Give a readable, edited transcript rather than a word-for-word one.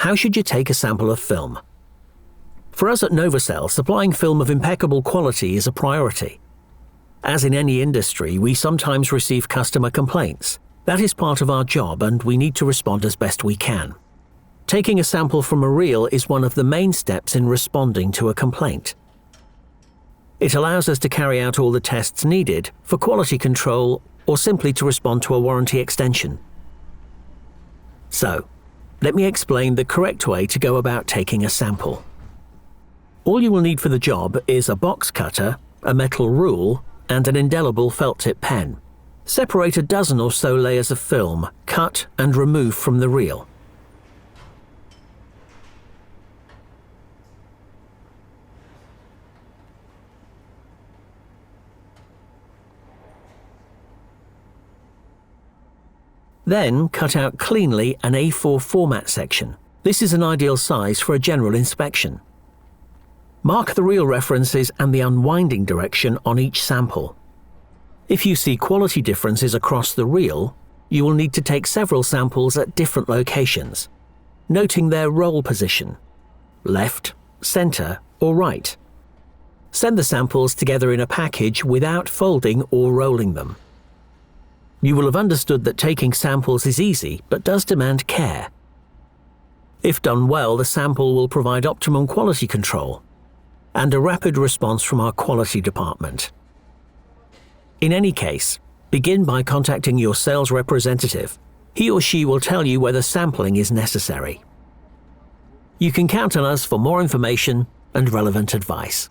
how should you take a sample of film? For us at Novacel, supplying film of impeccable quality is a priority. As in any industry, we sometimes receive customer complaints. That is part of our job, and we need to respond as best we can. Taking a sample from a reel is one of the main steps in responding to a complaint. It allows us to carry out all the tests needed for quality control or simply to respond to a warranty extension. So, let me explain the correct way to go about taking a sample. All you will need for the job is a box cutter, a metal rule, and an indelible felt tip pen. Separate a dozen or so layers of film, cut and remove from the reel. Then cut out cleanly an A4 format section. This is an ideal size for a general inspection. Mark the reel references and the unwinding direction on each sample. If you see quality differences across the reel, you will need to take several samples at different locations, noting their roll position, left, center, or right. Send the samples together in a package without folding or rolling them. You will have understood that taking samples is easy, but does demand care. If done well, the sample will provide optimum quality control and a rapid response from our quality department. In any case, begin by contacting your sales representative. He or she will tell you whether sampling is necessary. You can count on us for more information and relevant advice.